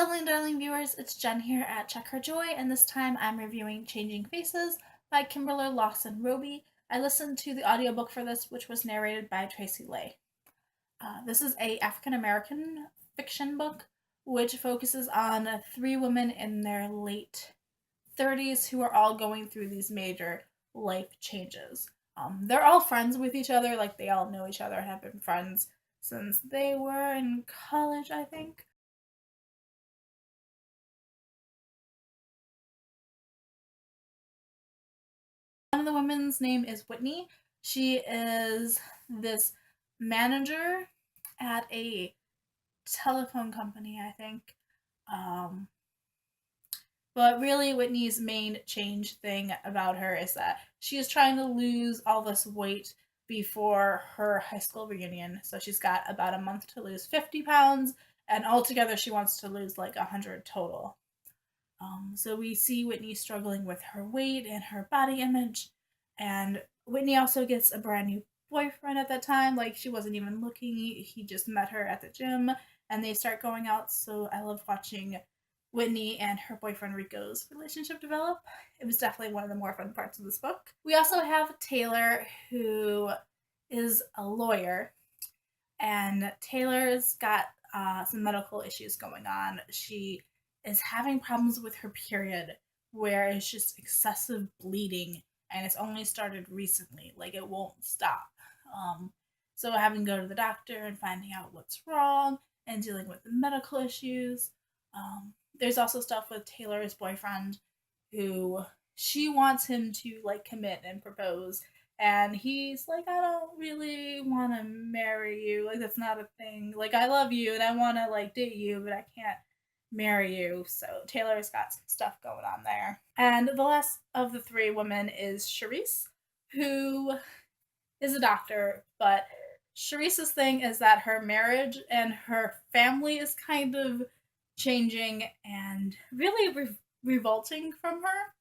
Hello, darling viewers. It's Jen here at Check Her Joy, and this time I'm reviewing Changing Faces by Kimberla Lawson Roby. I listened to the audiobook for this, which was narrated by Tracy Lay. This is a African American fiction book, which focuses on three women in their late 30s who are all going through these major life changes. They're all friends with each other, like they all know each other, have been friends since they were in college, I think. One of the women's name is Whitney. She is this manager at a telephone company, I think. Um, but really, Whitney's main change thing about her is that she is trying to lose all this weight before her high school reunion. So she's got about a month to lose 50 pounds, and altogether, she wants to lose like 100 total. So we see Whitney struggling with her weight and her body image, and Whitney also gets a brand new boyfriend at that time. Like she wasn't even looking; he just met her at the gym, and they start going out. So I love watching Whitney and her boyfriend Rico's relationship develop. It was definitely one of the more fun parts of this book. We also have Taylor, who is a lawyer, and Taylor's got some medical issues going on. She is having problems with her period where it's just excessive bleeding and it's only started recently. Like it won't stop. Um, so having to go to the doctor and finding out what's wrong and dealing with the medical issues. There's also stuff with Taylor's boyfriend who she wants him to like commit and propose, and he's like, I don't really want to marry you, like that's not a thing, like I love you and I want to like date you but I can't marry you. So Taylor's got some stuff going on there. And the last of the three women is Charisse, who is a doctor, but Charisse's thing is that her marriage and her family is kind of changing and really revolting from her.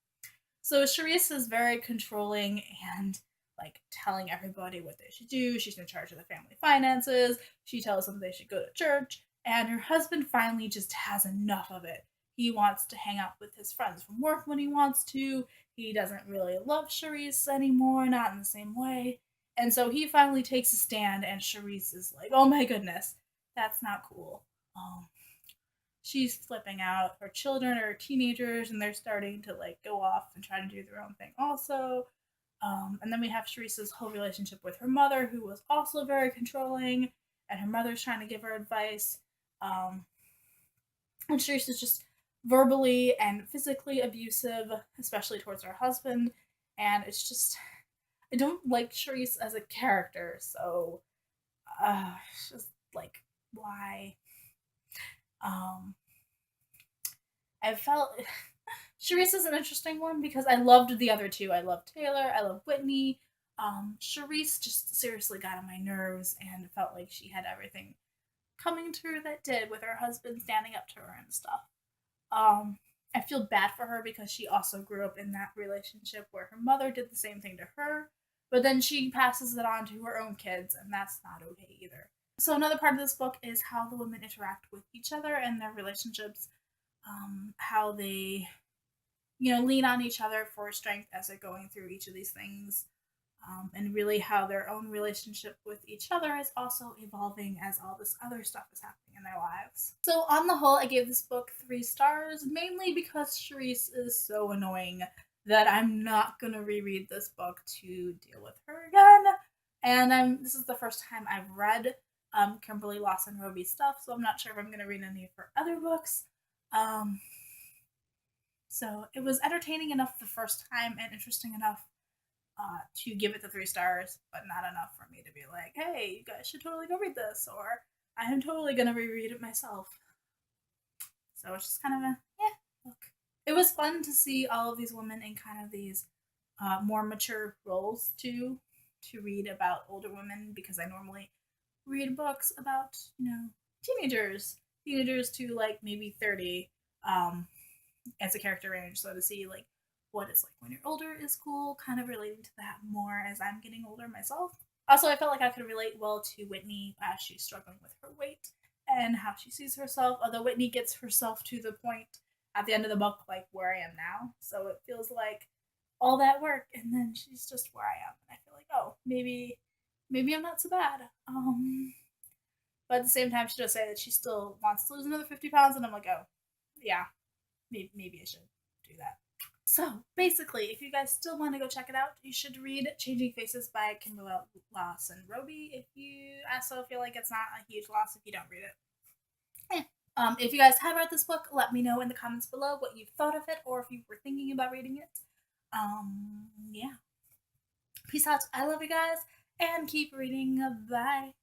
So Charisse is very controlling and like telling everybody what they should do. She's in charge of the family finances. She tells them they should go to church. And her husband finally just has enough of it. He wants to hang out with his friends from work when he wants to. He doesn't really love Charisse anymore, not in the same way. And so he finally takes a stand, and Charisse is like, oh my goodness, that's not cool. Um, she's flipping out. Her children are teenagers and they're starting to like go off and try to do their own thing also. And then we have Charissa's whole relationship with her mother, who was also very controlling, and her mother's trying to give her advice. Um, and Charissa's just verbally and physically abusive, especially towards her husband. And it's just, I don't like Charisse as a character, so it's just like, why? Um, I felt Charisse is an interesting one because I loved the other two. I loved Taylor. I love Whitney. Charisse just seriously got on my nerves and felt like she had everything coming to her that did with her husband standing up to her and stuff. Um, I feel bad for her because she also grew up in that relationship where her mother did the same thing to her, but then she passes it on to her own kids, and that's not okay either. So another part of this book is how the women interact with each other and their relationships, how they, lean on each other for strength as they're going through each of these things, and really how their own relationship with each other is also evolving as all this other stuff is happening in their lives. So, on the whole, I gave this book 3 stars, mainly because Charisse is so annoying that I'm not gonna reread this book to deal with her again. And this is the first time I've read Kimberly Lawson Roby stuff, so I'm not sure if I'm gonna read any of her other books. Um, so it was entertaining enough the first time and interesting enough to give it the 3 stars, but not enough for me to be like, hey, you guys should totally go read this, or I am totally gonna reread it myself. So it's just kind of a, yeah, look. It was fun to see all of these women in kind of these more mature roles too, to read about older women because I normally read books about, teenagers to like maybe 30, as a character range. So to see like what it's like when you're older is cool, kind of relating to that more as I'm getting older myself. Also, I felt like I could relate well to Whitney as she's struggling with her weight and how she sees herself. Although Whitney gets herself to the point at the end of the book, like where I am now. So it feels like all that work, and then she's just where I am, and I feel like, oh, maybe I'm not so bad. But at the same time, she does say that she still wants to lose another 50 pounds, and I'm like, oh, yeah, maybe I should do that. So basically, if you guys still want to go check it out, you should read Changing Faces by Kimberla Lawson Roby. If you also feel like it's not a huge loss if you don't read it. If you guys have read this book, let me know in the comments below what you thought of it or if you were thinking about reading it. Yeah. Peace out. I love you guys and keep reading. Bye.